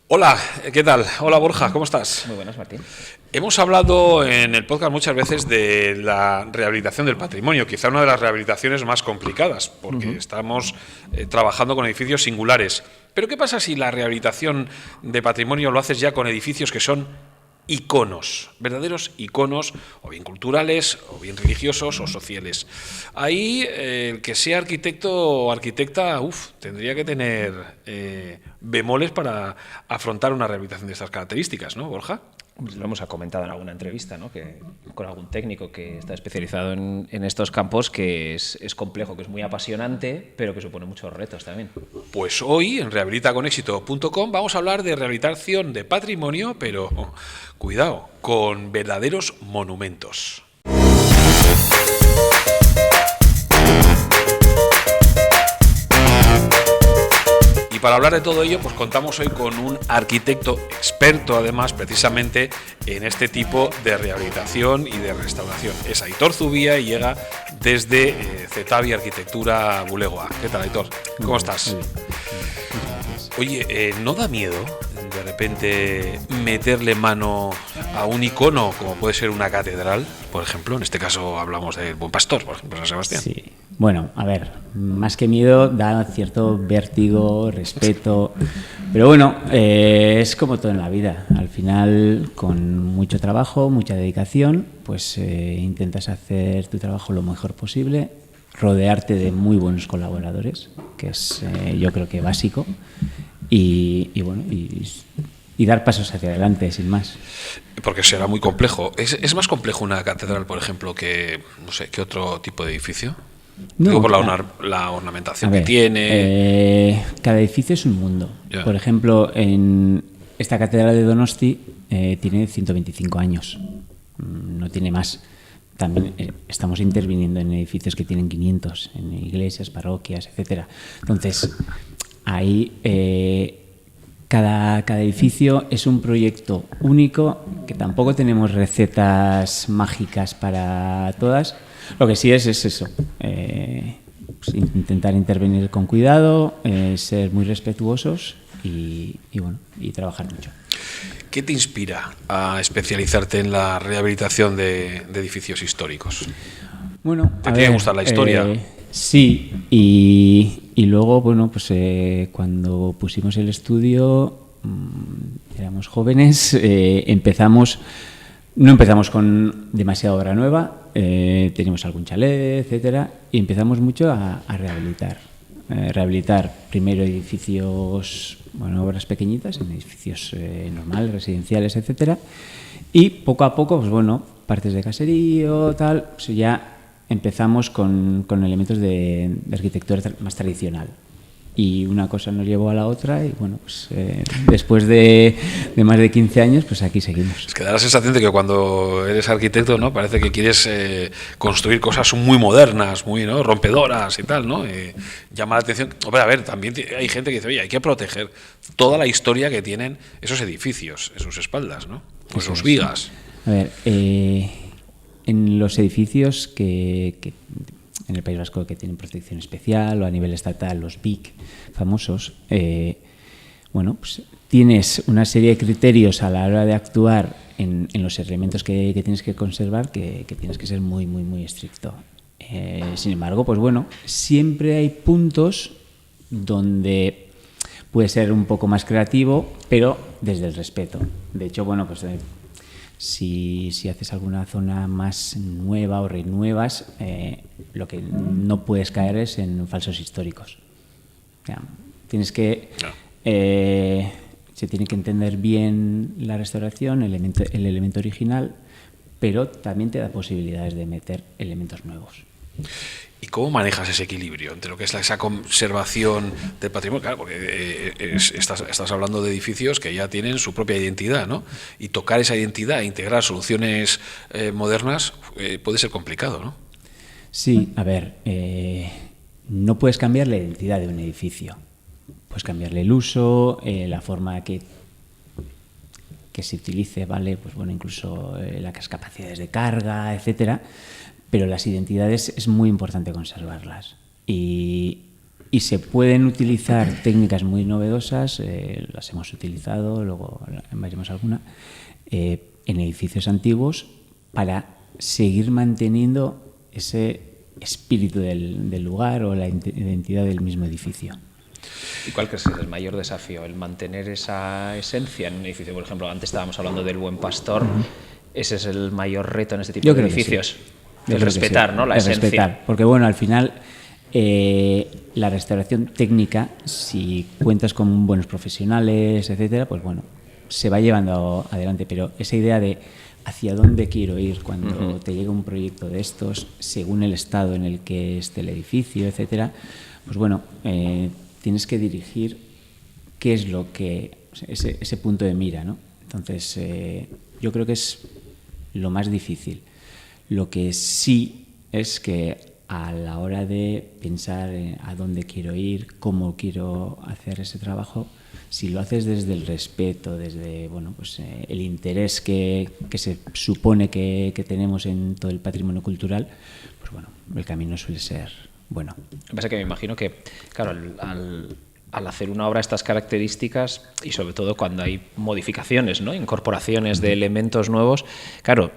Hola, ¿qué tal? Hola Borja, ¿cómo estás? Muy buenas, Martín. Hemos hablado en el podcast muchas veces de la rehabilitación del patrimonio, quizá una de las rehabilitaciones más complicadas, porque estamos trabajando con edificios singulares. Pero ¿qué pasa si la rehabilitación de patrimonio lo haces ya con edificios que son iconos, verdaderos iconos, o bien culturales, o bien religiosos, o sociales? Ahí el que sea arquitecto o arquitecta, tendría que tener bemoles para afrontar una rehabilitación de estas características, ¿no, Borja? Pues lo hemos comentado en alguna entrevista, ¿no? Que con algún técnico que está especializado en estos campos, que es complejo, que es muy apasionante, pero que supone muchos retos también. Pues hoy en rehabilitaconexito.com vamos a hablar de rehabilitación de patrimonio, pero cuidado, con verdaderos monumentos. Y para hablar de todo ello, pues contamos hoy con un arquitecto experto, además, precisamente en este tipo de rehabilitación y de restauración. Es Aitor Zubía y llega desde Cetavi Arquitectura Bulegoa. ¿Qué tal, Aitor? ¿Cómo estás? Muy bien. Oye, ¿no da miedo de repente meterle mano a un icono como puede ser una catedral, por ejemplo? En este caso hablamos del Buen Pastor, por ejemplo, San Sebastián. Sí. Bueno, a ver, más que miedo da cierto vértigo, respeto, pero bueno, es como todo en la vida. Al final, con mucho trabajo, mucha dedicación, pues intentas hacer tu trabajo lo mejor posible, rodearte de muy buenos colaboradores, que es yo creo que básico, y bueno, y dar pasos hacia adelante, sin más. Porque será muy complejo. ¿Es más complejo una catedral, por ejemplo, que, no sé, que otro tipo de edificio? No, Digo por la ornamentación ver, que tiene. Cada edificio es un mundo. Ya. Por ejemplo, en esta catedral de Donosti tiene 125 años. No tiene más. También estamos interviniendo en edificios que tienen 500, en iglesias, parroquias, etcétera. Entonces, ahí cada edificio es un proyecto único, que tampoco tenemos recetas mágicas para todas. Lo que sí es eso, pues intentar intervenir con cuidado, ser muy respetuosos y trabajar mucho. ¿Qué te inspira a especializarte en la rehabilitación de edificios históricos? Bueno, ¿Te tiene que gustar la historia? Sí, y luego, bueno, pues cuando pusimos el estudio, éramos jóvenes, no empezamos con demasiada obra nueva, teníamos algún chalet, etcétera, y empezamos mucho a rehabilitar. Rehabilitar primero edificios, bueno, obras pequeñitas, en edificios normales, residenciales, etcétera, y poco a poco, pues bueno, partes de caserío, tal, pues ya empezamos con elementos de arquitectura más tradicional. Y una cosa nos llevó a la otra y bueno, pues después de más de 15 años, pues aquí seguimos. Es que da la sensación de que cuando eres arquitecto, ¿no? Parece que quieres construir cosas muy modernas, muy, ¿no?, rompedoras y tal, ¿no? Llama la atención. Hombre, a ver, también hay gente que dice, oye, hay que proteger toda la historia que tienen esos edificios en sus espaldas, ¿no? Pues sus vigas. A ver, en los edificios que en el País Vasco que tienen protección especial o a nivel estatal, los BIC famosos, bueno, pues tienes una serie de criterios a la hora de actuar en los elementos que tienes que conservar que tienes que ser muy, muy, muy estricto. Sin embargo, pues bueno, siempre hay puntos donde puede ser un poco más creativo, pero desde el respeto. De hecho, bueno, pues si haces alguna zona más nueva o renuevas, lo que no puedes caer es en falsos históricos. O sea, tienes que... se tiene que entender bien la restauración, el elemento original, pero también te da posibilidades de meter elementos nuevos. ¿Y cómo manejas ese equilibrio entre lo que es esa conservación del patrimonio? Claro, porque estás hablando de edificios que ya tienen su propia identidad, ¿no? Y tocar esa identidad e integrar soluciones modernas puede ser complicado, ¿no? Sí, a ver, no puedes cambiar la identidad de un edificio. Puedes cambiarle el uso, la forma que se utilice, ¿vale? Pues bueno, incluso las capacidades de carga, etcétera. Pero las identidades es muy importante conservarlas. Y Y se pueden utilizar técnicas muy novedosas, las hemos utilizado, luego veremos alguna, en edificios antiguos para seguir manteniendo ese espíritu del lugar o la identidad del mismo edificio. ¿Y cuál crees que es el mayor desafío? ¿El mantener esa esencia en un edificio? Por ejemplo, antes estábamos hablando del Buen Pastor. ¿Ese es el mayor reto en este tipo de edificios? Sí. El respetar, ¿no? La esencia. Respetar, porque bueno, al final la restauración técnica, si cuentas con buenos profesionales, etcétera, pues bueno, se va llevando adelante, pero esa idea de hacia dónde quiero ir cuando te llega un proyecto de estos, según el estado en el que esté el edificio, etcétera, pues bueno, tienes que dirigir qué es lo que ese punto de mira, ¿no? Entonces, yo creo que es lo más difícil. Lo que sí es que a la hora de pensar a dónde quiero ir, cómo quiero hacer ese trabajo, si lo haces desde el respeto, desde bueno, pues, el interés que se supone que tenemos en todo el patrimonio cultural, pues bueno, el camino suele ser bueno. Lo que pasa es que me imagino que, claro, al hacer una obra de estas características, y sobre todo cuando hay modificaciones, ¿no? Incorporaciones de elementos nuevos, claro,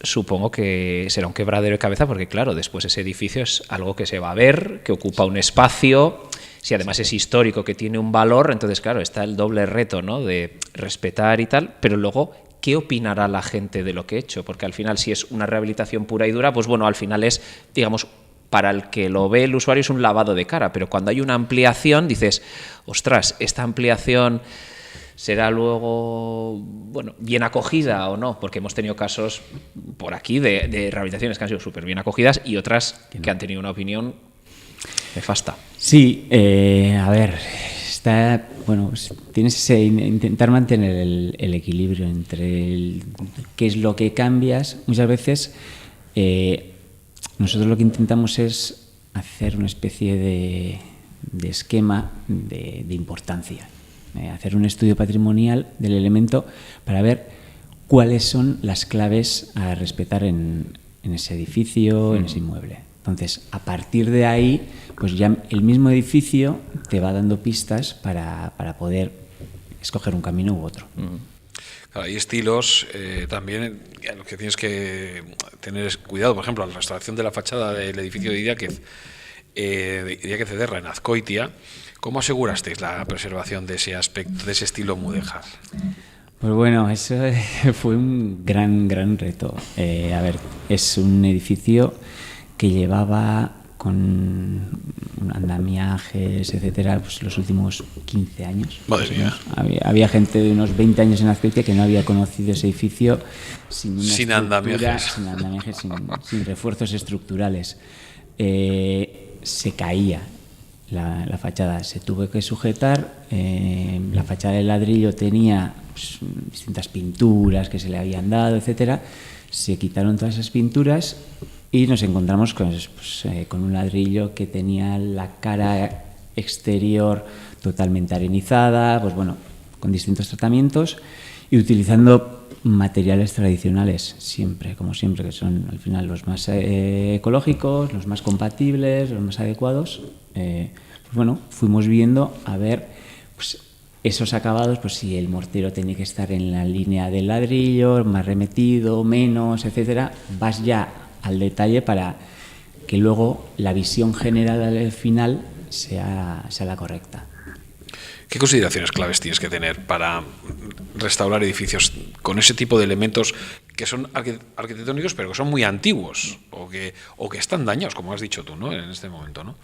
supongo que será un quebradero de cabeza porque, claro, después ese edificio es algo que se va a ver, que ocupa un espacio, si además es histórico, que tiene un valor, entonces, claro, está el doble reto, ¿no? De respetar y tal, pero luego, ¿qué opinará la gente de lo que he hecho? Porque al final, si es una rehabilitación pura y dura, pues bueno, al final es, digamos, para el que lo ve el usuario es un lavado de cara, pero cuando hay una ampliación dices, ostras, esta ampliación será luego, bueno, bien acogida o no, porque hemos tenido casos por aquí de rehabilitaciones que han sido súper bien acogidas y otras que han tenido una opinión nefasta. Sí, a ver, bueno, pues tienes ese intentar mantener el equilibrio entre qué es lo que cambias. Muchas veces nosotros lo que intentamos es hacer una especie de esquema de importancia. Hacer un estudio patrimonial del elemento para ver cuáles son las claves a respetar en ese edificio, en ese inmueble. Entonces, a partir de ahí, pues ya el mismo edificio te va dando pistas para poder escoger un camino u otro. Claro, hay estilos también en los que tienes que tener cuidado. Por ejemplo, la restauración de la fachada del edificio de Idiáquez Ederra en Azcoitia. ¿Cómo asegurasteis la preservación de ese aspecto, de ese estilo mudéjar? Pues bueno, eso fue un gran reto. A ver, es un edificio que llevaba con andamiajes, etcétera, pues los últimos 15 años. Madre mía. Había gente de unos 20 años en Azcoitia que no había conocido ese edificio sin andamiajes, sin refuerzos estructurales. Se caía la fachada, se tuvo que sujetar. La fachada de ladrillo tenía pues, distintas pinturas que se le habían dado, etcétera. Se quitaron todas esas pinturas y nos encontramos con un ladrillo que tenía la cara exterior totalmente arenizada, pues bueno, con distintos tratamientos y utilizando materiales tradicionales siempre, como siempre, que son al final los más ecológicos, los más compatibles, los más adecuados. Pues bueno, fuimos viendo a ver pues, esos acabados, pues si el mortero tenía que estar en la línea del ladrillo, más remetido, menos, etcétera. Vas ya al detalle para que luego la visión general al final sea la correcta. ¿Qué consideraciones claves tienes que tener para restaurar edificios con ese tipo de elementos que son arquitectónicos pero que son muy antiguos o que están dañados, como has dicho tú, ¿no? En este momento, ¿no?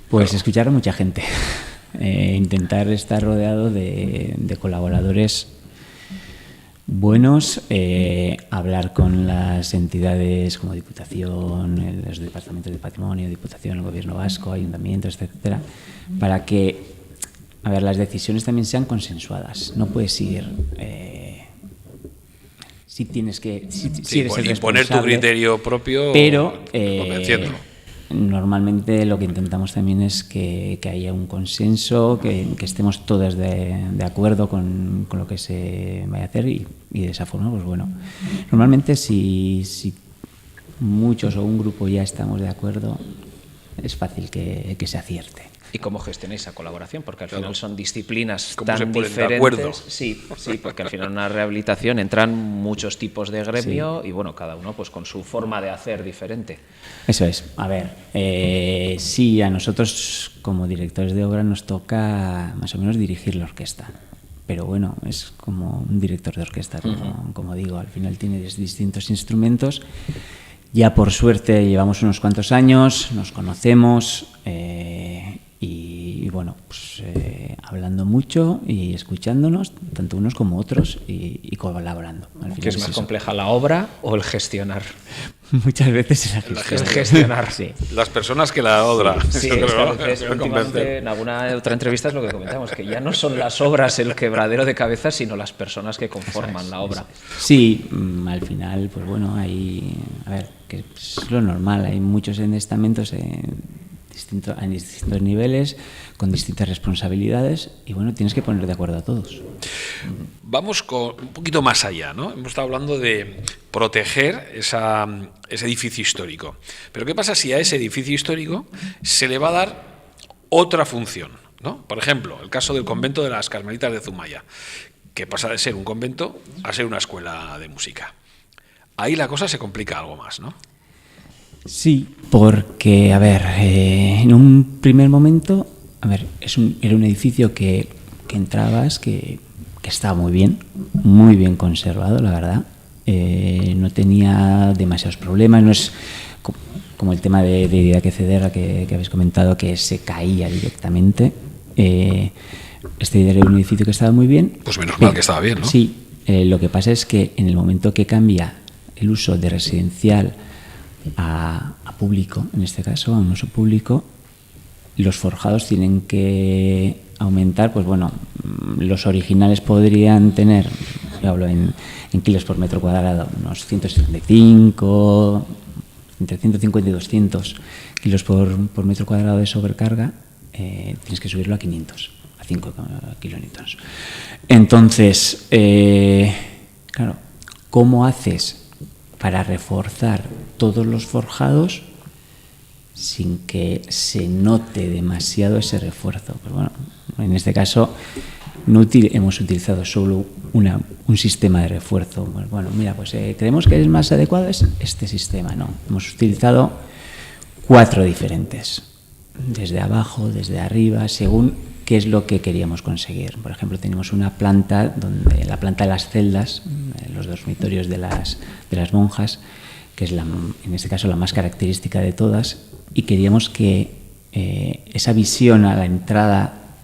Pues escuchar a mucha gente, intentar estar rodeado de colaboradores buenos, hablar con las entidades como Diputación, los departamentos de Patrimonio, Diputación, el Gobierno Vasco, ayuntamientos, etcétera, para que las decisiones también sean consensuadas. No puedes ir si tienes que si eres el responsable, imponer tu criterio propio, pero convenciéndolo. Normalmente lo que intentamos también es que haya un consenso, que estemos todos de acuerdo con lo que se vaya a hacer y de esa forma, pues bueno, normalmente si muchos o un grupo ya estamos de acuerdo, es fácil que se acierte. ¿Y cómo gestionáis esa colaboración? Porque al Claro. final son disciplinas ¿Cómo tan se ponen de diferentes. acuerdo? Sí, porque al final en una rehabilitación entran muchos tipos de gremio y bueno, cada uno pues con su forma de hacer diferente. Eso es. A ver, sí, a nosotros como directores de obra nos toca más o menos dirigir la orquesta. Pero bueno, es como un director de orquesta, como digo, al final tiene distintos instrumentos. Ya por suerte llevamos unos cuantos años, nos conocemos y bueno, pues hablando mucho y escuchándonos, tanto unos como otros, y colaborando. Al final ¿Qué es más eso. compleja, la obra o el gestionar? Muchas veces es la La gestión. gestionar. Sí. Las personas que la obra. Sí, Eso es que creo, a ¿no? veces, Me últimamente, convence. en alguna otra entrevista es lo que comentamos, que ya no son las obras el quebradero de cabeza, sino las personas que conforman la obra. Sí, al final, pues bueno, a ver, que es lo normal, hay muchos estamentos en distintos niveles, con distintas responsabilidades, y bueno, tienes que poner de acuerdo a todos. Vamos un poquito más allá, ¿no? Hemos estado hablando de proteger ese edificio histórico. Pero ¿qué pasa si a ese edificio histórico se le va a dar otra función, ¿no? Por ejemplo, el caso del convento de las Carmelitas de Zumaya, que pasa de ser un convento a ser una escuela de música. Ahí la cosa se complica algo más, ¿no? Sí, porque, a ver, en un primer momento, a ver, era un edificio que entrabas, que estaba muy bien conservado, la verdad. No tenía demasiados problemas, no es como el tema de Iriarte Cedera que habéis comentado, que se caía directamente. Este era un edificio que estaba muy bien. Pues menos mal que estaba bien, ¿no? Sí, lo que pasa es que en el momento que cambia el uso de residencial a público, en este caso, a un uso público, los forjados tienen que aumentar, pues bueno, los originales podrían tener, yo hablo en kilos por metro cuadrado, unos 175, entre 150 y 200 kilos por metro cuadrado de sobrecarga, tienes que subirlo a 500, a 5 kilonewtons. Entonces, claro, ¿cómo haces para reforzar todos los forjados sin que se note demasiado ese refuerzo? Pues bueno, en este caso hemos utilizado solo un sistema de refuerzo. Pues bueno, mira, pues creemos que es más adecuado este sistema. No, hemos utilizado 4 diferentes, desde abajo, desde arriba, según qué es lo que queríamos conseguir. Por ejemplo, tenemos una planta donde la planta de las celdas, los dormitorios de las monjas, que es en este caso la más característica de todas, y queríamos que esa visión a la entrada,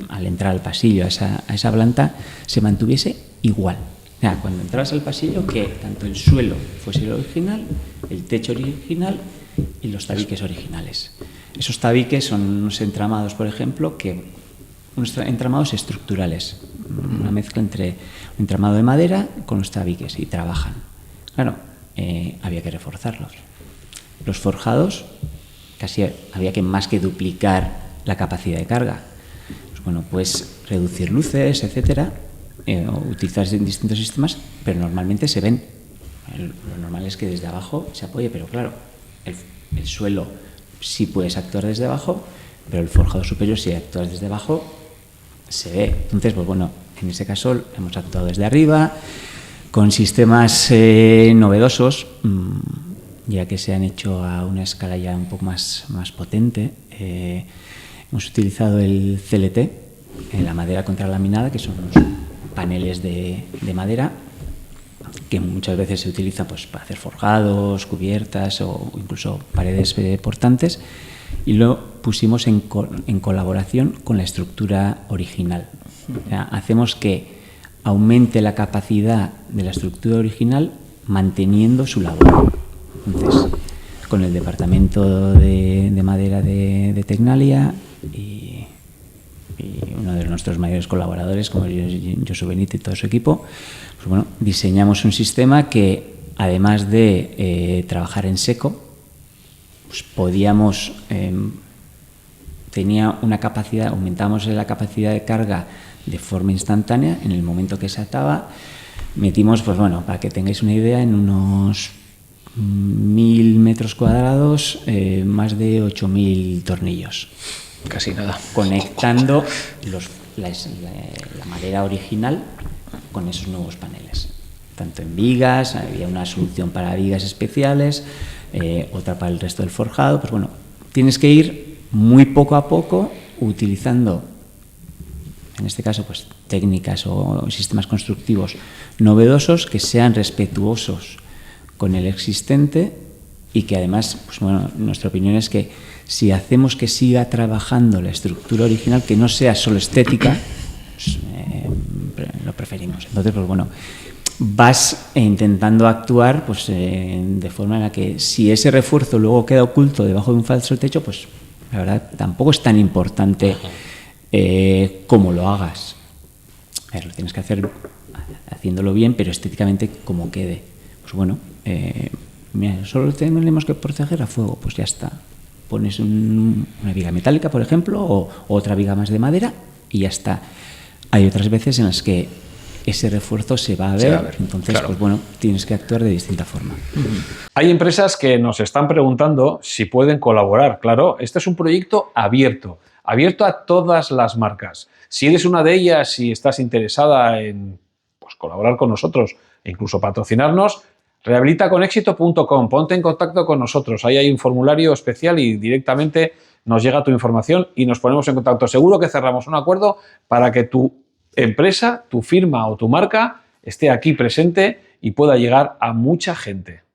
al entrar al pasillo, a esa planta, se mantuviese igual. O sea, cuando entrabas al pasillo, que tanto el suelo fuese el original, el techo original y los tabiques originales. Esos tabiques son unos entramados, por ejemplo, unos entramados estructurales, una mezcla entre un entramado de madera con los tabiques, y trabajan. Claro, había que reforzarlos. Los forjados, casi había que más que duplicar la capacidad de carga. Pues bueno, pues reducir luces, etcétera, utilizar distintos sistemas, pero normalmente se ven. Lo normal es que desde abajo se apoye, pero claro, el suelo sí puedes actuar desde abajo, pero el forjado superior, si actúas desde abajo, se ve. Entonces, pues bueno, en este caso hemos actuado desde arriba, con sistemas novedosos, ya que se han hecho a una escala ya un poco más potente. Hemos utilizado el CLT, la madera contralaminada, que son unos paneles de madera que muchas veces se utilizan pues, para hacer forjados, cubiertas o incluso paredes portantes, y lo pusimos en colaboración con la estructura original. O sea, hacemos que aumente la capacidad de la estructura original manteniendo su labor. Entonces, con el departamento de madera de Tecnalia y uno de nuestros mayores colaboradores, como Josu Benito y todo su equipo, pues bueno, diseñamos un sistema que, además de trabajar en seco, pues podíamos, tenía una capacidad, aumentamos la capacidad de carga de forma instantánea en el momento que se ataba. Metimos, pues bueno, para que tengáis una idea, en unos 1.000 metros cuadrados, más de 8.000 tornillos. Casi nada. Conectando la madera original con esos nuevos paneles. Tanto en vigas, había una solución para vigas especiales, otra para el resto del forjado. Pues bueno, tienes que ir muy poco a poco utilizando, en este caso, pues técnicas o sistemas constructivos novedosos que sean respetuosos con el existente y que además, pues bueno, nuestra opinión es que si hacemos que siga trabajando la estructura original, que no sea solo estética, pues, lo preferimos. Entonces, pues bueno, vas intentando actuar pues de forma en la que si ese refuerzo luego queda oculto debajo de un falso techo, pues la verdad tampoco es tan importante cómo lo hagas. A ver, lo tienes que hacer haciéndolo bien, pero estéticamente como quede. Pues bueno, mira, solo tenemos que proteger a fuego, pues ya está. Pones una viga metálica, por ejemplo, o otra viga más de madera y ya está. Hay otras veces en las que ese refuerzo se va a ver, entonces, claro, pues bueno, tienes que actuar de distinta forma. Hay empresas que nos están preguntando si pueden colaborar. Claro, este es un proyecto abierto a todas las marcas. Si eres una de ellas y estás interesada en pues, colaborar con nosotros e incluso patrocinarnos, rehabilitaconexito.com, ponte en contacto con nosotros. Ahí hay un formulario especial y directamente nos llega tu información y nos ponemos en contacto. Seguro que cerramos un acuerdo para que tu empresa, tu firma o tu marca esté aquí presente y pueda llegar a mucha gente.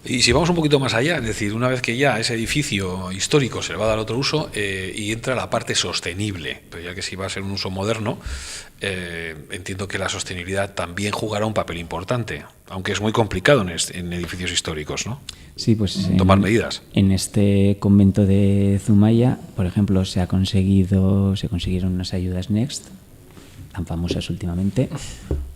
Y si vamos un poquito más allá, es decir, una vez que ya ese edificio histórico se le va a dar otro uso y entra la parte sostenible, pero ya que si va a ser un uso moderno, entiendo que la sostenibilidad también jugará un papel importante, aunque es muy complicado en edificios históricos, ¿no? Sí, pues tomar medidas. En este convento de Zumaya, por ejemplo, se consiguieron unas ayudas Next, tan famosas últimamente,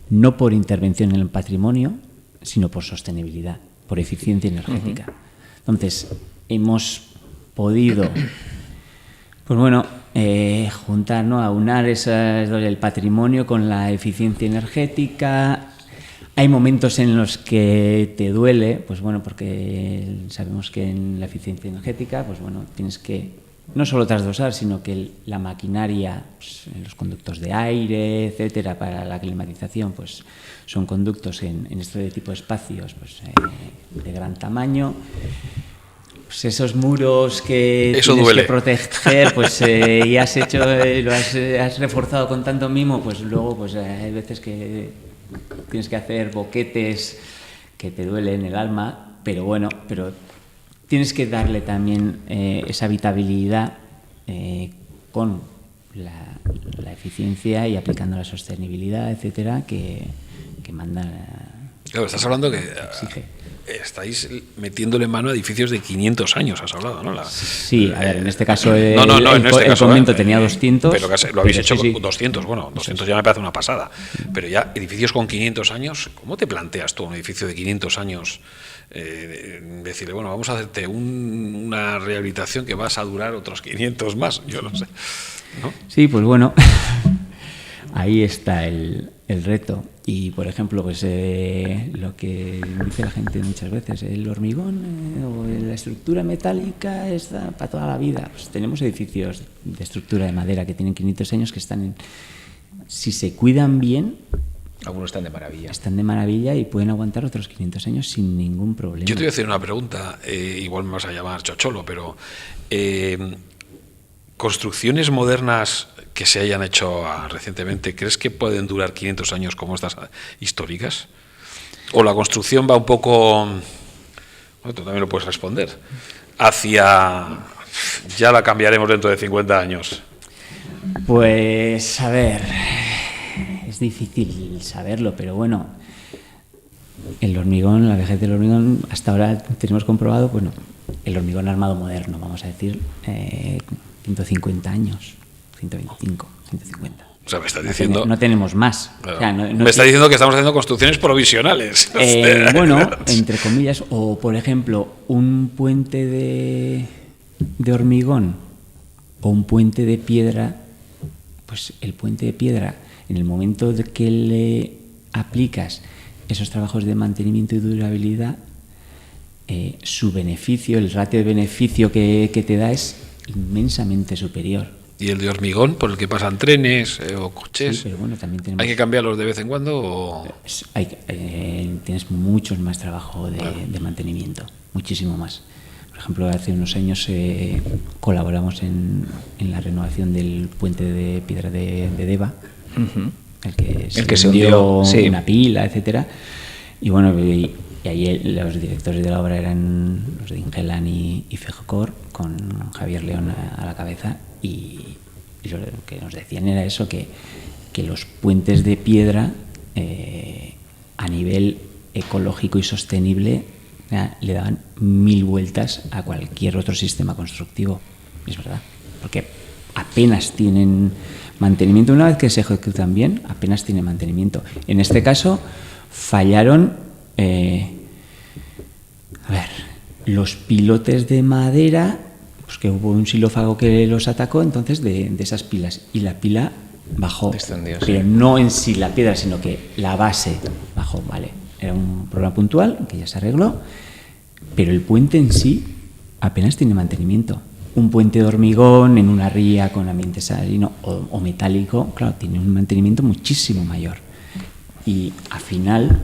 no por intervención en el patrimonio, sino por sostenibilidad, por eficiencia energética. Entonces, hemos podido, pues bueno, juntar, ¿no? Aunar el patrimonio con la eficiencia energética. Hay momentos en los que te duele, pues bueno, porque sabemos que en la eficiencia energética, pues bueno, tienes que no solo trasdosar, sino que la maquinaria, pues, los conductos de aire, etcétera, para la climatización, pues son conductos en este tipo de espacios, pues de gran tamaño. Pues esos muros que eso tienes duele. Que proteger, pues y has reforzado con tanto mimo, pues luego pues hay veces que tienes que hacer boquetes que te duelen el alma, pero bueno, tienes que darle también esa habitabilidad con la eficiencia y aplicando la sostenibilidad, etcétera, que manda. Claro, estás hablando que exige. Estáis metiéndole mano a edificios de 500 años, has hablado, ¿no? Sí, a ver, en este caso el convento tenía 200. Pero lo habéis hecho sí, con 200, bueno, 200 ya me parece una pasada. Pero ya edificios con 500 años, ¿cómo te planteas tú un edificio de 500 años? Decirle, bueno, vamos a hacerte una rehabilitación que vas a durar otros 500 más, yo no sé, ¿no? Sí, pues bueno, ahí está el reto. Y, por ejemplo, pues lo que dice la gente muchas veces, el hormigón o la estructura metálica está para toda la vida. Pues tenemos edificios de estructura de madera que tienen 500 años que están si se cuidan bien. Algunos están de maravilla. Están de maravilla y pueden aguantar otros 500 años sin ningún problema. Yo te voy a hacer una pregunta, igual me vas a llamar chocholo, pero construcciones modernas que se hayan hecho recientemente, ¿crees que pueden durar 500 años como estas históricas? ¿O la construcción va un poco, bueno, tú también lo puedes responder, hacia ya la cambiaremos dentro de 50 años? Pues, a ver, es difícil saberlo, pero bueno, el hormigón, la vejez del hormigón, hasta ahora tenemos comprobado, bueno, el hormigón armado moderno, vamos a decir, 150 años, 125, 150. O sea, me estás diciendo... No tenemos más. Claro. O sea, me estás diciendo que estamos haciendo construcciones provisionales. Bueno, entre comillas, o por ejemplo, un puente de hormigón o un puente de piedra pues el puente de piedra, en el momento de que le aplicas esos trabajos de mantenimiento y durabilidad, su beneficio, el ratio de beneficio que te da es inmensamente superior. ¿Y el de hormigón por el que pasan trenes o coches? Sí, pero bueno, también tenemos... ¿Hay que cambiarlos de vez en cuando? O... tienes muchos más trabajo de mantenimiento, muchísimo más. Por ejemplo, hace unos años colaboramos en la renovación del puente de piedra de Deva, el que se hundió, sí, una pila, etcétera. Y bueno, y ahí los directores de la obra eran los de Ingelan y Fejocor, con Javier León a la cabeza, y lo que nos decían era eso, que los puentes de piedra a nivel ecológico y sostenible le daban 1000 vueltas a cualquier otro sistema constructivo. Es verdad, porque apenas tienen mantenimiento. Una vez que se ejecutan bien, apenas tienen mantenimiento. En este caso fallaron los pilotes de madera, pues que hubo un xilófago que los atacó, entonces de esas pilas, y la pila bajó, descendió, pero sí, no en sí la piedra, sino que la base bajó, vale. Era un problema puntual que ya se arregló, pero el puente en sí apenas tiene mantenimiento. Un puente de hormigón en una ría con ambiente salino o metálico, claro, tiene un mantenimiento muchísimo mayor. Y al final,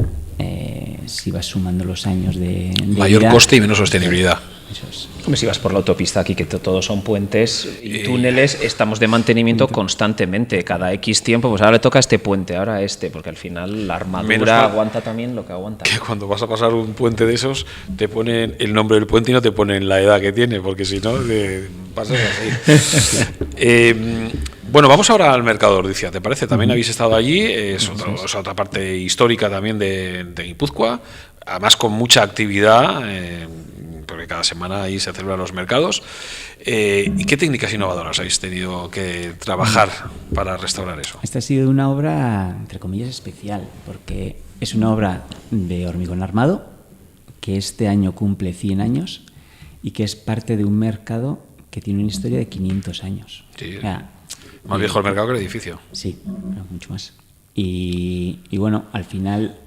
si vas sumando los años de mayor vida, coste y menos sostenibilidad. Eso es. Hombre, si vas por la autopista aquí, que todos son puentes y túneles, estamos de mantenimiento constantemente. Cada X tiempo, pues ahora le toca este puente, ahora este, porque al final la armadura aguanta también lo que aguanta. Que cuando vas a pasar un puente de esos, te ponen el nombre del puente y no te ponen la edad que tiene, porque si no, pasas así. Bueno, vamos ahora al mercado de Ordizia, ¿te parece? También habéis estado allí, es otra parte histórica también de Guipúzcoa, además con mucha actividad, porque cada semana ahí se celebran los mercados. ¿Y qué técnicas innovadoras habéis tenido que trabajar para restaurar eso? Esta ha sido una obra, entre comillas, especial, porque es una obra de hormigón armado, que este año cumple 100 años y que es parte de un mercado que tiene una historia de 500 años. Sí, o sea, más viejo el mercado que el edificio. Sí, mucho más. Y bueno, al final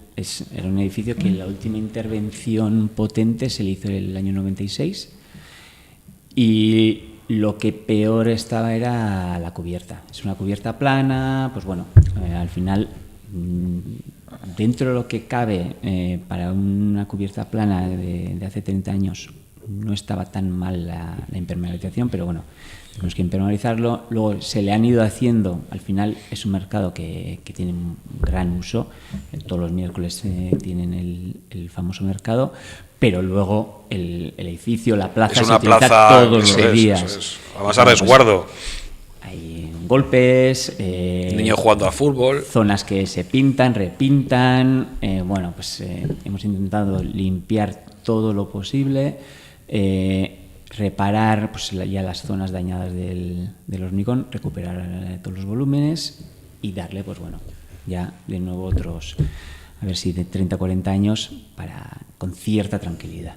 era un edificio que la última intervención potente se le hizo en el año 96 y lo que peor estaba era la cubierta. Es una cubierta plana, pues bueno, al final, dentro de lo que cabe para una cubierta plana de hace 30 años, no estaba tan mal la impermeabilización, pero bueno, tenemos que impermeabilizarlo. Luego se le han ido haciendo, al final es un mercado que tiene un gran uso, todos los miércoles tienen el famoso mercado, pero luego el edificio, la plaza, es una se utiliza plaza todos los días. Eso es. Además a resguardo. Hay golpes, niños jugando a fútbol, zonas que se pintan, repintan. Bueno, pues hemos intentado limpiar todo lo posible, reparar pues ya las zonas dañadas del hormigón, recuperar todos los volúmenes y darle, pues bueno, ya de nuevo otros, a ver si de 30 a 40 años con cierta tranquilidad.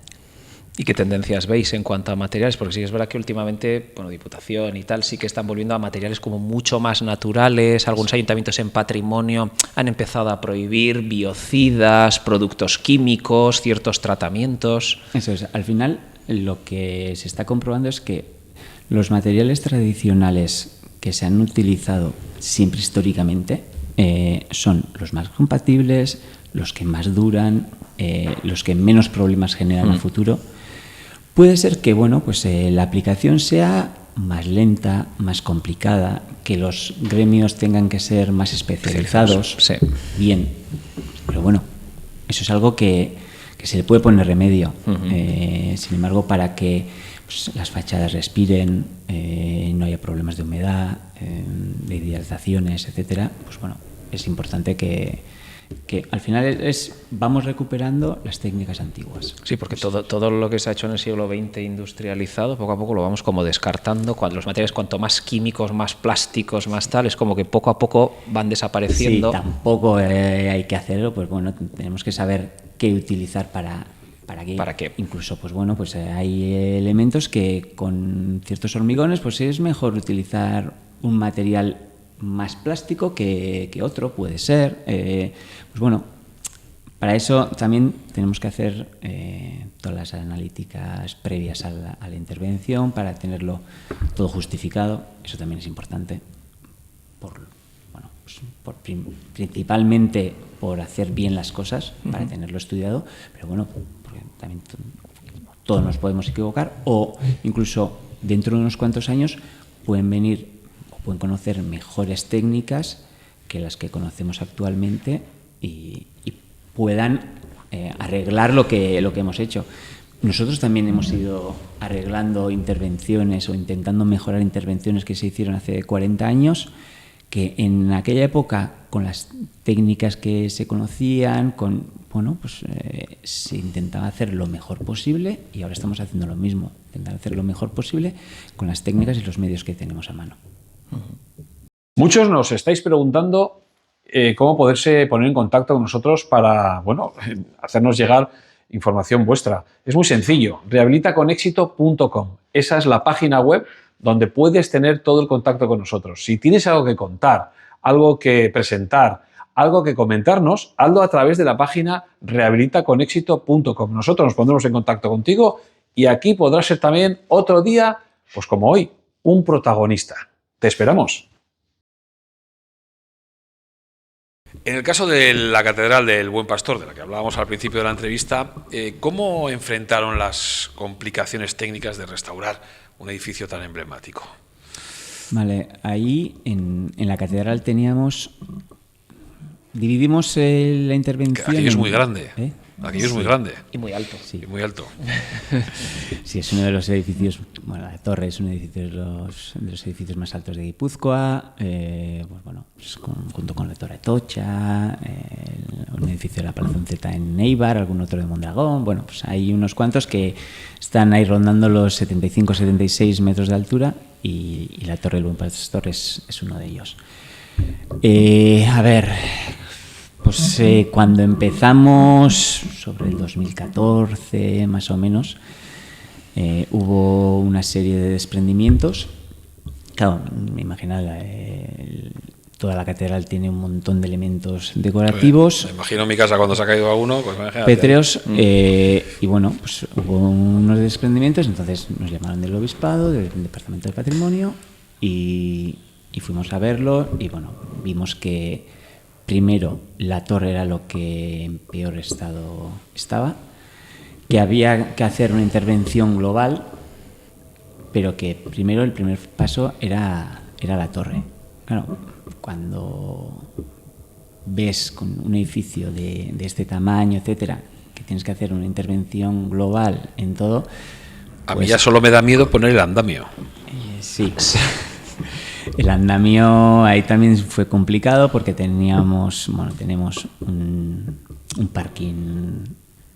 ¿Y qué tendencias veis en cuanto a materiales? Porque sí es verdad que últimamente, bueno, Diputación y tal, sí que están volviendo a materiales como mucho más naturales. Algunos ayuntamientos en patrimonio han empezado a prohibir biocidas, productos químicos, ciertos tratamientos. Eso es. Al final, lo que se está comprobando es que los materiales tradicionales que se han utilizado siempre históricamente son los más compatibles, los que más duran, los que menos problemas generan en el futuro. Puede ser que bueno, pues, la aplicación sea más lenta, más complicada, que los gremios tengan que ser más especializados. Sí. Bien, pero bueno, eso es algo que se le puede poner remedio. Sin embargo, para que pues, las fachadas respiren, no haya problemas de humedad, de hidrataciones, etcétera, pues bueno, es importante que al final vamos recuperando las técnicas antiguas. Sí, porque todo lo que se ha hecho en el siglo XX industrializado, poco a poco lo vamos como descartando. Cuando los materiales, cuanto más químicos, más plásticos, más tal, es como que poco a poco van desapareciendo. Sí, tampoco hay que hacerlo, pues bueno, tenemos que saber qué utilizar para qué. Incluso, pues bueno, pues hay elementos que con ciertos hormigones, pues es mejor utilizar un material más plástico que otro, puede ser. Pues bueno, para eso también tenemos que hacer todas las analíticas previas a la intervención para tenerlo todo justificado. Eso también es importante, principalmente por hacer bien las cosas, para tenerlo estudiado, pero bueno, porque también todos nos podemos equivocar, o incluso dentro de unos cuantos años pueden venir o pueden conocer mejores técnicas que las que conocemos actualmente y puedan arreglar lo que hemos hecho. Nosotros también hemos ido arreglando intervenciones o intentando mejorar intervenciones que se hicieron hace 40 años, que en aquella época, con las técnicas que se conocían, se intentaba hacer lo mejor posible, y ahora estamos haciendo lo mismo, intentar hacer lo mejor posible con las técnicas y los medios que tenemos a mano. Muchos nos estáis preguntando cómo poderse poner en contacto con nosotros para, hacernos llegar información vuestra. Es muy sencillo, rehabilitaconexito.com. Esa es la página web donde puedes tener todo el contacto con nosotros. Si tienes algo que contar, algo que presentar, algo que comentarnos, hazlo a través de la página rehabilitaconexito.com. Nosotros nos pondremos en contacto contigo y aquí podrás ser también otro día, pues como hoy, un protagonista. Te esperamos. En el caso de la Catedral del Buen Pastor, de la que hablábamos al principio de la entrevista, ¿cómo enfrentaron las complicaciones técnicas de restaurar un edificio tan emblemático? Vale, ahí en la catedral dividimos la intervención. Aquello es muy grande. Aquello es muy grande. Y muy alto. Sí. Y muy alto. Sí, es uno de los edificios, la torre es un edificio de los edificios más altos de Guipúzcoa, junto con la Torre Atocha, un edificio de la Palazonceta en Eibar, algún otro de Mondragón. Bueno, pues hay unos cuantos que están ahí rondando los 75-76 metros de altura y la Torre del Buen Pastor es uno de ellos. Cuando empezamos, sobre el 2014 más o menos, hubo una serie de desprendimientos. Claro, imaginad, toda la catedral tiene un montón de elementos decorativos. Me imagino mi casa cuando se ha caído alguno, pues pétreos, y bueno, pues hubo unos desprendimientos, entonces nos llamaron del Obispado, del Departamento de Patrimonio, y fuimos a verlo, y bueno, vimos que primero, la torre era lo que en peor estado estaba, que había que hacer una intervención global, pero que primero el primer paso era la torre. Claro, cuando ves con un edificio de este tamaño, etcétera, que tienes que hacer una intervención global en todo. A mí ya solo me da miedo poner el andamio. Sí. El andamio ahí también fue complicado porque tenemos un parking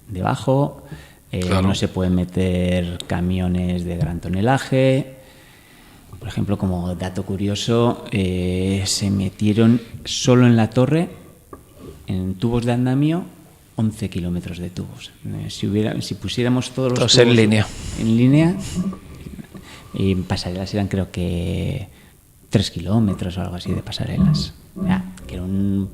debajo, claro. No se pueden meter camiones de gran tonelaje. Por ejemplo, como dato curioso, se metieron solo en la torre, en tubos de andamio, 11 kilómetros de tubos. Si pusiéramos todos los tubos en línea, y en pasarelas eran, creo que 3 kilómetros o algo así de pasarelas. Que era un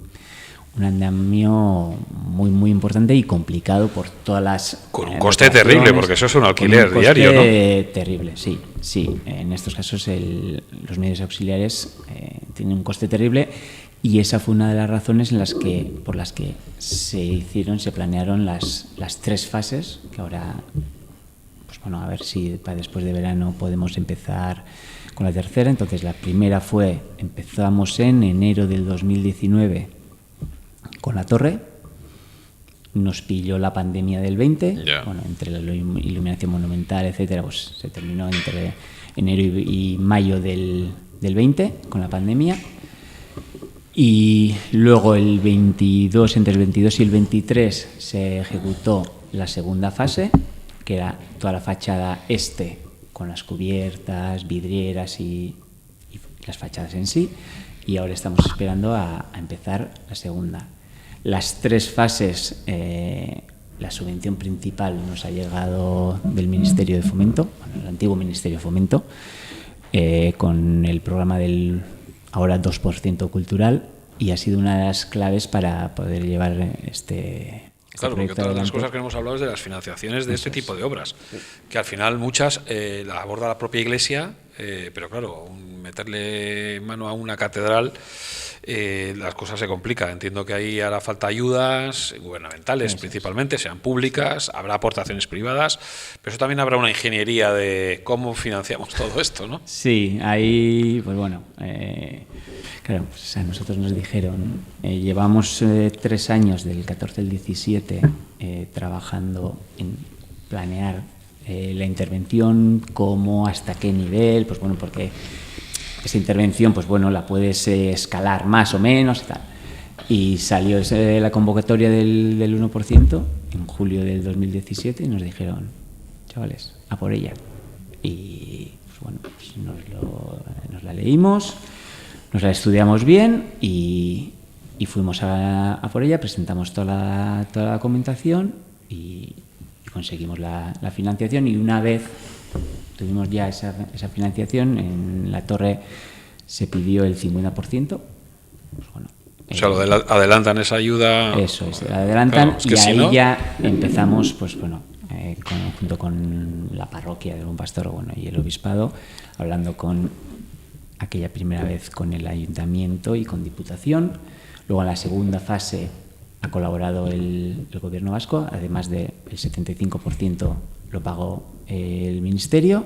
andamio muy, muy importante y complicado por todas las... Con un coste terrible, porque eso es un alquiler diario, ¿no? Terrible, sí. En estos casos los medios auxiliares tienen un coste terrible, y esa fue una de las razones por las que se planearon las 3 fases, que ahora, a ver si para después de verano podemos empezar con la tercera. Entonces la primera empezamos en enero del 2019 con la torre, nos pilló la pandemia del 20, entre la iluminación monumental, etcétera, pues se terminó entre enero y mayo del 20 con la pandemia, y luego entre el 22 y el 23 se ejecutó la segunda fase, que era toda la fachada este, con las cubiertas, vidrieras y las fachadas en sí, y ahora estamos esperando a empezar la segunda. Las 3 fases, la subvención principal nos ha llegado del Ministerio de Fomento, el antiguo Ministerio de Fomento, con el programa del ahora 2% cultural, y ha sido una de las claves para poder llevar este Claro, porque proyecto otra de las adelante. cosas que hemos hablado es de las financiaciones de este tipo de obras, que al final muchas la aborda la propia Iglesia, pero claro, meterle mano a una catedral, las cosas se complican. Entiendo que ahí hará falta ayudas gubernamentales, principalmente, sean públicas, habrá aportaciones privadas, pero eso también habrá una ingeniería de cómo financiamos todo esto, ¿no? Sí, ahí, pues bueno, claro, pues a nosotros nos dijeron, llevamos 3 años, del 14 al 17, trabajando en planear la intervención, cómo, hasta qué nivel, pues bueno, porque esa intervención, pues bueno, la puedes escalar más o menos y tal. Y salió la convocatoria del 1% en julio del 2017 y nos dijeron, chavales, a por ella. Y pues bueno, pues nos la leímos, nos la estudiamos bien y fuimos a por ella, presentamos toda la documentación y conseguimos la financiación, y una vez tuvimos ya esa financiación, en la torre se pidió el 50%. Pues bueno, o sea, adelantan esa ayuda. Eso es, adelantan, claro, es que y ahí si no, ya empezamos, pues bueno, junto con la parroquia de Buen Pastor, bueno, y el obispado, hablando con aquella primera vez con el ayuntamiento y con Diputación. Luego en la segunda fase ha colaborado el gobierno vasco, además del 75% lo pagó el ministerio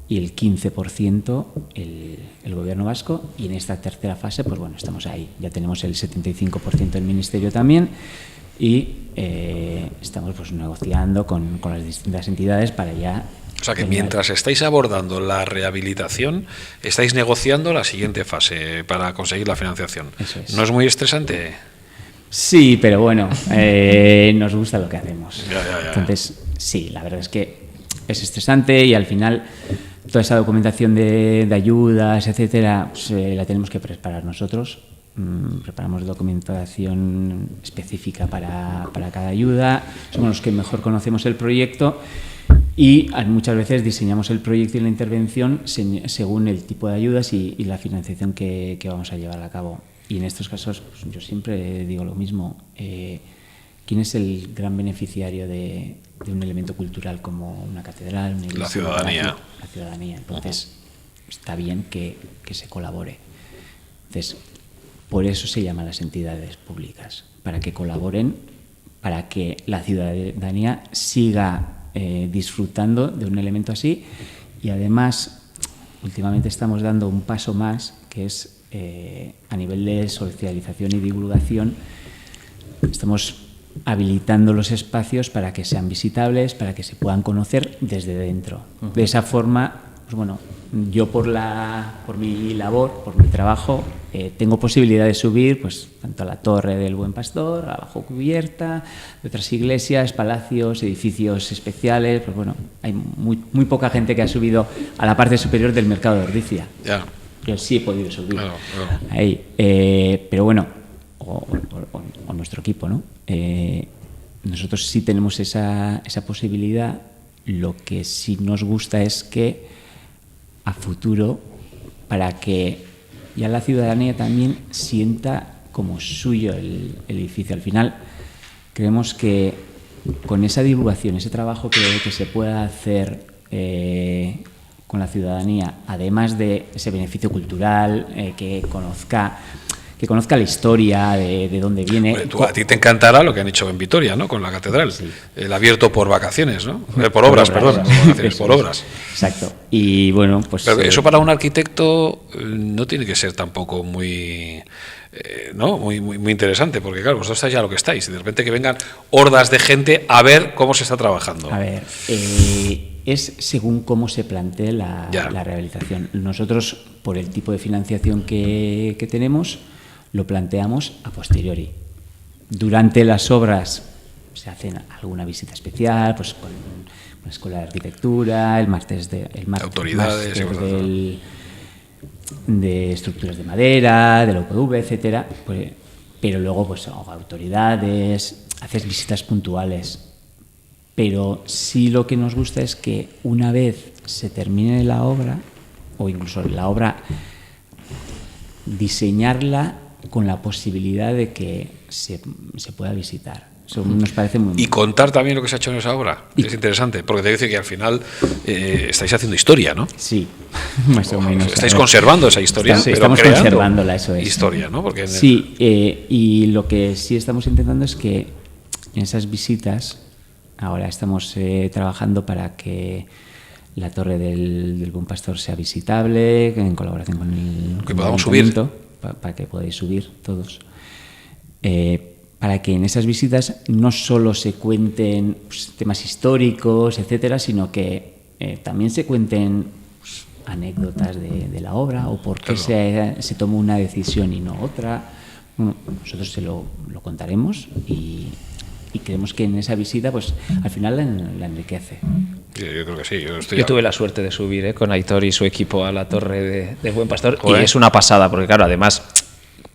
y el 15% el gobierno vasco, y en esta tercera fase, pues bueno, estamos ahí, ya tenemos el 75% del ministerio también, y estamos pues negociando con las distintas entidades para ya... O sea que mientras estáis abordando la rehabilitación, estáis negociando la siguiente fase para conseguir la financiación. Eso es. ¿No es muy estresante? Sí, pero bueno, nos gusta lo que hacemos. Ya. Entonces, sí, la verdad es que es estresante, y al final toda esa documentación de ayudas, etcétera, pues, la tenemos que preparar nosotros. Preparamos documentación específica para cada ayuda, somos los que mejor conocemos el proyecto, y muchas veces diseñamos el proyecto y la intervención según el tipo de ayudas y la financiación que vamos a llevar a cabo. Y en estos casos, pues, yo siempre digo lo mismo, ¿quién es el gran beneficiario de un elemento cultural como una catedral, una iglesia? La ciudadanía. La ciudadanía. Entonces, está bien que se colabore. Entonces, por eso se llaman las entidades públicas, para que colaboren, para que la ciudadanía siga disfrutando de un elemento así. Y además, últimamente estamos dando un paso más, que es a nivel de socialización y divulgación. Estamos habilitando los espacios para que sean visitables, para que se puedan conocer desde dentro. De esa forma, pues bueno, yo por mi labor, por mi trabajo, tengo posibilidad de subir, pues tanto a la Torre del Buen Pastor, a la Bajo Cubierta, de otras iglesias, palacios, edificios especiales. Pues bueno, hay muy poca gente que ha subido a la parte superior del mercado de Ordizia. Ya. Yo sí he podido subir. Claro. Ahí, pero bueno, o nuestro equipo, ¿no? Nosotros sí tenemos esa posibilidad. Lo que sí nos gusta es que a futuro, para que ya la ciudadanía también sienta como suyo el edificio. Al final, creemos que con esa divulgación, ese trabajo que se pueda hacer con la ciudadanía, además de ese beneficio cultural, que conozca la historia de dónde viene. Bueno, a ti te encantará lo que han hecho en Vitoria, ¿no? Con la catedral. Sí. El abierto por vacaciones, ¿no? Por obras. Por obras. Exacto. Y bueno, pues... Pero eso para un arquitecto no tiene que ser tampoco muy... ¿no? Muy interesante, porque claro, vosotros estáis ya lo que estáis, y de repente que vengan hordas de gente a ver cómo se está trabajando. A ver, es según cómo se plantee la rehabilitación. Nosotros, por el tipo de financiación que tenemos, lo planteamos a posteriori. Durante las obras se hacen alguna visita especial, pues con la Escuela de Arquitectura, el martes autoridades, de estructuras de madera, del OPV, etcétera. Pues, pero luego, pues, autoridades, haces visitas puntuales. Pero sí, lo que nos gusta es que una vez se termine la obra, o incluso la obra diseñarla con la posibilidad de que se pueda visitar. Eso nos parece muy... Y contar también lo que se ha hecho en esa obra. Es interesante, porque te dice que al final estáis haciendo historia, ¿no? Sí, más o menos. Estáis conservando esa historia, estamos pero conservándola, eso es. Historia, ¿no? Porque sí, y lo que sí estamos intentando es que en esas visitas, ahora estamos trabajando para que la torre del Buen Pastor sea visitable, en colaboración con el que podamos subir. Para que podáis subir todos. Para que en esas visitas no solo se cuenten pues, temas históricos, etcétera, sino que también se cuenten pues, anécdotas de la obra o por qué se tomó una decisión y no otra. Bueno, nosotros se lo contaremos y creemos que en esa visita pues al final la enriquece. Sí, yo creo que sí. Yo tuve la suerte de subir con Aitor y su equipo a la torre de Buen Pastor. Joder. Y es una pasada, porque claro, además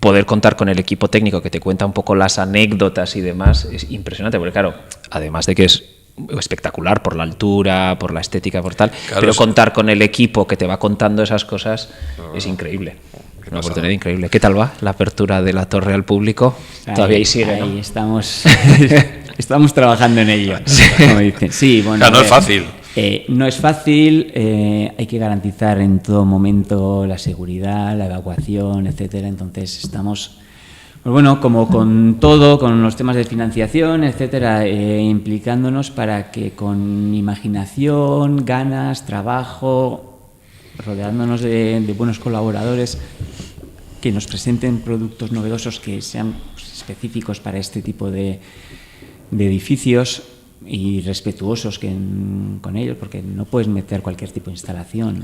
poder contar con el equipo técnico que te cuenta un poco las anécdotas y demás es impresionante, porque claro, además de que es espectacular por la altura, por la estética, por tal, claro, pero contar con el equipo que te va contando esas cosas es increíble. Una oportunidad increíble. ¿Qué tal va la apertura de la torre al público? Todavía ahí sigue, ¿no? Ahí estamos trabajando en ello, como dicen. Sí, bueno, claro, no es fácil. No es fácil, hay que garantizar en todo momento la seguridad, la evacuación, etcétera. Entonces estamos, pues bueno, como con todo, con los temas de financiación, etcétera, implicándonos para que con imaginación, ganas, trabajo, rodeándonos de buenos colaboradores que nos presenten productos novedosos que sean pues, específicos para este tipo de edificios y respetuosos con ellos, porque no puedes meter cualquier tipo de instalación,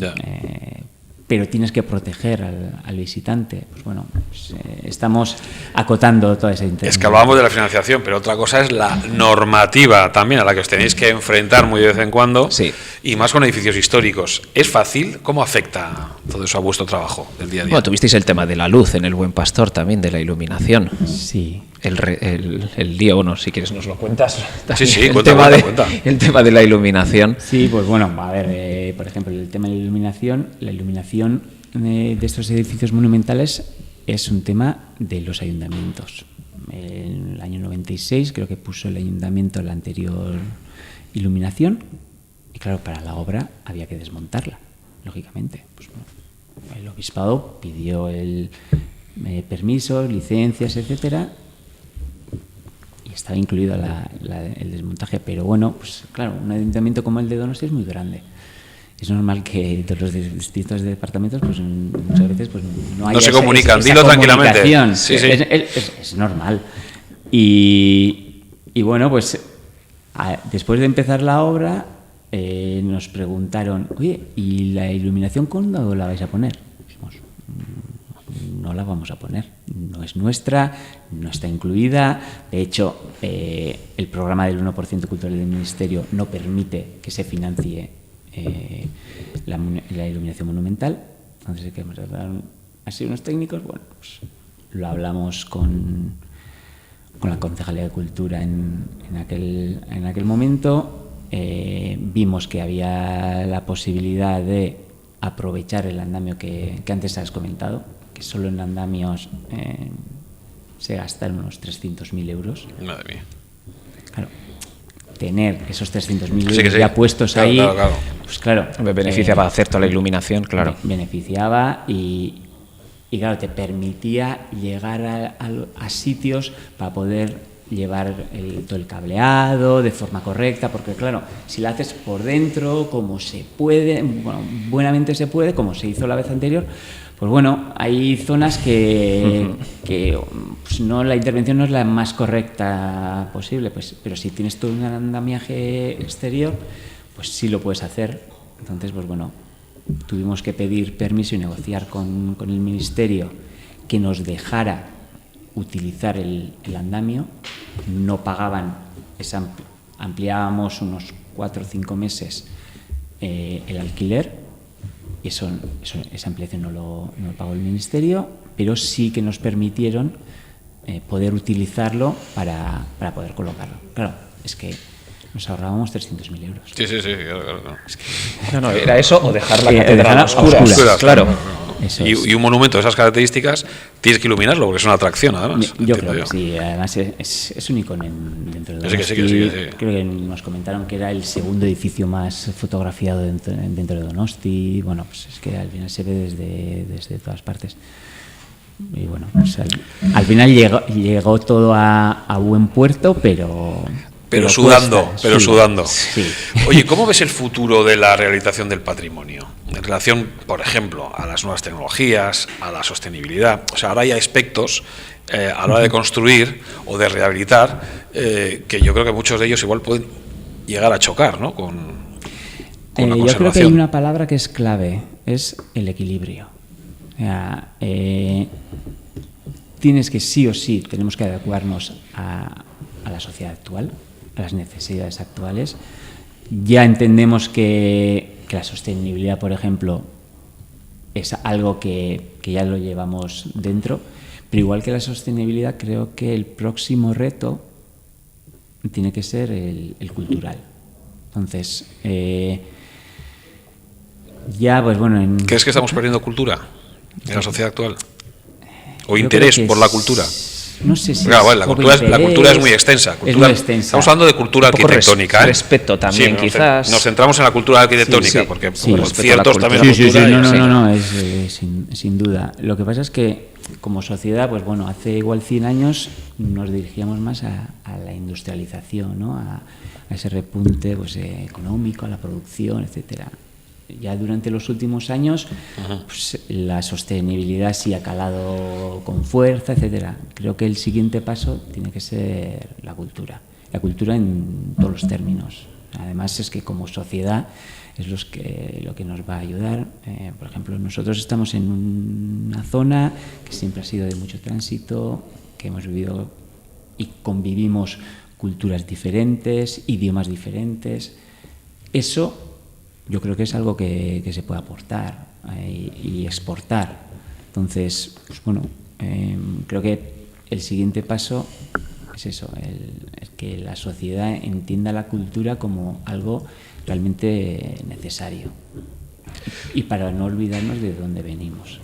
pero tienes que proteger al visitante. Pues bueno, pues, estamos acotando toda esa intención. Es que hablábamos de la financiación, pero otra cosa es la normativa también a la que os tenéis que enfrentar muy de vez en cuando, sí. Y más con edificios históricos. ¿Es fácil? ¿Cómo afecta todo eso a vuestro trabajo del día a día? Bueno, tuvisteis el tema de la luz en el Buen Pastor también, de la iluminación. Sí. El día, bueno, si quieres nos lo cuentas. Sí, cuenta. El tema de la iluminación. Sí, pues bueno, a ver, por ejemplo, el tema de la iluminación de estos edificios monumentales es un tema de los ayuntamientos. En el año 96 creo que puso el ayuntamiento la anterior iluminación y claro, para la obra había que desmontarla, lógicamente. Pues, bueno, el obispado pidió el permisos, licencias, etcétera, y estaba incluido el desmontaje, pero bueno, pues claro, un ayuntamiento como el de Donosti es muy grande. Es normal que de los distintos departamentos pues muchas veces pues no haya se comunican, dilo tranquilamente. Sí. Es normal. Y bueno, pues después de empezar la obra nos preguntaron, oye, ¿y la iluminación cuándo la vais a poner? Dijimos, no la vamos a poner, no es nuestra, no está incluida. De hecho, el programa del 1% cultural del Ministerio no permite que se financie la iluminación monumental. Entonces, ¿qué hemos tratado? Así unos técnicos, bueno, pues lo hablamos con la Concejalía de Cultura en aquel momento. Vimos que había la posibilidad de aprovechar el andamio que antes has comentado, que solo en andamios se gastan unos 300.000 euros. Madre mía. Claro, tener esos 300.000 euros ya puestos ahí, claro. Pues claro. Me beneficiaba hacer toda la iluminación, claro. Beneficiaba y claro, te permitía llegar a sitios para poder llevar todo el cableado de forma correcta, porque claro, si lo haces por dentro, como se puede, bueno, buenamente se puede, como se hizo la vez anterior, pues bueno, hay zonas que pues no, la intervención no es la más correcta posible, pues, pero si tienes todo un andamiaje exterior, pues sí lo puedes hacer. Entonces, pues bueno, tuvimos que pedir permiso y negociar con el Ministerio que nos dejara utilizar el andamio. No pagaban, ampliábamos unos 4 o 5 meses el alquiler. Esa ampliación no lo pagó el Ministerio, pero sí que nos permitieron poder utilizarlo para poder colocarlo. Claro, es que nos ahorrábamos 300.000 euros. Sí, claro. No, era eso o dejar la catedral dejarla a oscuras. oscuras, Claro. Eso es. Y un monumento de esas características tienes que iluminarlo porque es una atracción, además. Yo creo que sí, además es un icono dentro de Que sí, que sí. Creo que nos comentaron que era el segundo edificio más fotografiado dentro de Donosti. Bueno, pues es que al final se ve desde todas partes. Y bueno, pues al final llegó todo a buen puerto, pero sudando, cuesta, sudando. Sí. Oye, ¿cómo ves el futuro de la rehabilitación del patrimonio? En relación, por ejemplo, a las nuevas tecnologías, a la sostenibilidad. O sea, ahora hay aspectos a la hora de construir o de rehabilitar que yo creo que muchos de ellos igual pueden llegar a chocar, ¿no? con la Yo creo que hay conservación. una palabra que es clave, es el equilibrio. O sea, tienes que sí o sí, tenemos que adecuarnos a la sociedad actual, a las necesidades actuales. Ya entendemos que la sostenibilidad, por ejemplo, es algo que ya lo llevamos dentro, pero igual que la sostenibilidad, creo que el próximo reto tiene que ser el cultural. Entonces, ya, pues bueno... ¿Crees que estamos perdiendo cultura en la sociedad actual? ¿O Yo interés creo que por la cultura? No sé si Claro, bueno, la cultura es muy extensa. Es muy extensa. Estamos hablando de cultura Un poco arquitectónica. respeto también, Sí, quizás. Nos centramos en la cultura arquitectónica, Sí, porque sí. por Respeto a la ciertos cultura. también Sí, es cultura. no, es sin duda. Lo que pasa es que como sociedad, pues bueno, hace igual 100 años nos dirigíamos más a la industrialización, ¿no? A ese repunte pues, económico, a la producción, etcétera. Ya durante los últimos años, pues, la sostenibilidad sí ha calado con fuerza, etcétera. Creo que el siguiente paso tiene que ser la cultura en todos los términos. Además es que como sociedad es lo que nos va a ayudar. Por ejemplo, nosotros estamos en una zona que siempre ha sido de mucho tránsito, que hemos vivido y convivimos culturas diferentes, idiomas diferentes. Eso yo creo que es algo que se puede aportar y exportar. Entonces, pues bueno, creo que el siguiente paso es eso, el que la sociedad entienda la cultura como algo realmente necesario. Y para no olvidarnos de dónde venimos,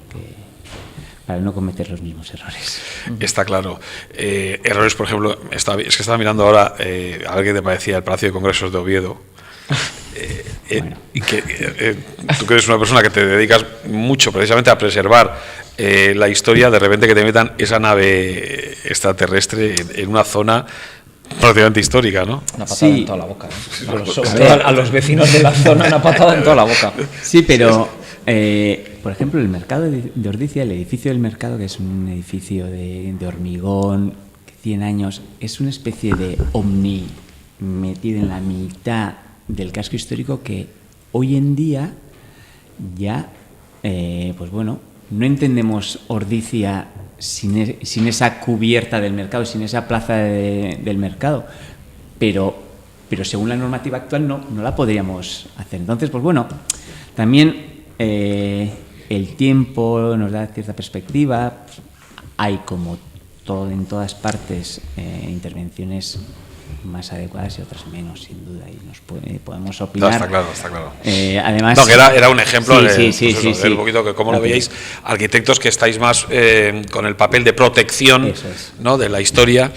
para no cometer los mismos errores. Está claro. Errores, por ejemplo, es que estaba mirando ahora a ver qué te parecía el Palacio de Congresos de Oviedo. Bueno. Y que tú que eres una persona que te dedicas mucho precisamente a preservar la historia, de repente que te metan esa nave extraterrestre en una zona prácticamente histórica, ¿no? Una patada Sí. en toda la boca. A los vecinos de la zona una patada en toda la boca. Sí, pero por ejemplo el mercado de Ordizia, el edificio del mercado, que es un edificio de hormigón, 100 años, es una especie de ovni metido en la mitad del casco histórico que hoy en día ya, pues bueno, no entendemos Ordizia sin esa cubierta del mercado, sin esa plaza del mercado, pero según la normativa actual no la podríamos hacer. Entonces, pues bueno, también el tiempo nos da cierta perspectiva. Hay, como todo en todas partes, intervenciones más adecuadas y otras menos, sin duda, y podemos opinar. No, está claro. Además, no, que era un ejemplo sí, de un poquito que cómo lo veíais, arquitectos que estáis más con el papel de protección, ¿no?, de la historia,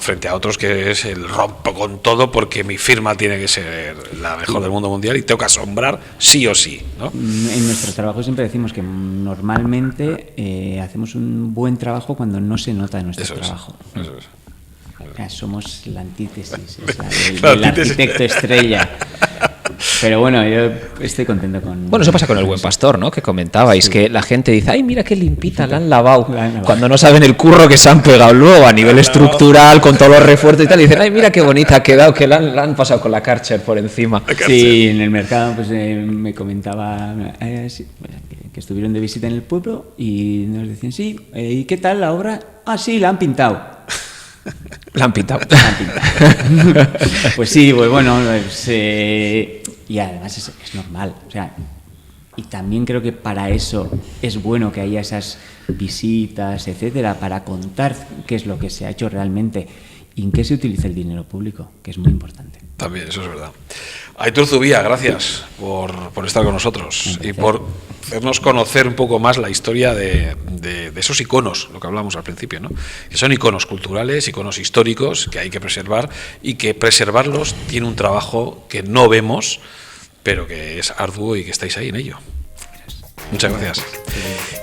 frente a otros que es el rompo con todo porque mi firma tiene que ser la mejor del mundo mundial y tengo que asombrar sí o sí, ¿no? En nuestro trabajo siempre decimos que normalmente hacemos un buen trabajo cuando no se nota en nuestro trabajo. Eso es. Somos la antítesis, el arquitecto estrella. Pero bueno, yo estoy contento con... Bueno, eso pasa con el Buen Pastor, ¿no? Que comentabais, que la gente dice, ay, mira qué limpita, la han lavado. Cuando no saben el curro que se han pegado luego a nivel estructural, con todos los refuerzos y tal, y dicen, ay, mira qué bonita ha quedado, que la han pasado con la Karcher por encima. Sí, en el mercado pues me comentaba que estuvieron de visita en el pueblo y nos decían, sí, ¿y qué tal la obra? Ah, sí, la han pintado. La han pintado. Pues sí, pues bueno, y además es normal. O sea, y también creo que para eso es bueno que haya esas visitas, etcétera, para contar qué es lo que se ha hecho realmente y en qué se utiliza el dinero público, que es muy importante. También, eso es verdad. Aitor Zubia, gracias por estar con nosotros y por hacernos conocer un poco más la historia de esos iconos, lo que hablamos al principio, ¿no? Que son iconos culturales, iconos históricos que hay que preservar y que preservarlos tiene un trabajo que no vemos, pero que es arduo y que estáis ahí en ello. Muchas gracias.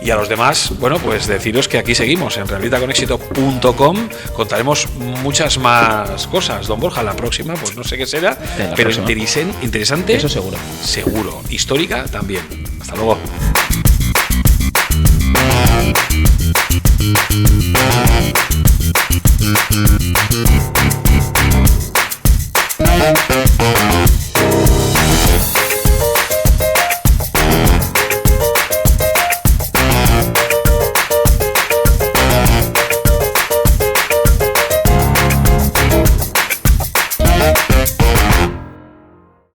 Y a los demás, bueno, pues deciros que aquí seguimos en rehabilitaconexito.com. Contaremos muchas más cosas. Don Borja, la próxima, pues no sé qué será, pero interesante. Eso seguro. Seguro. Histórica también. Hasta luego.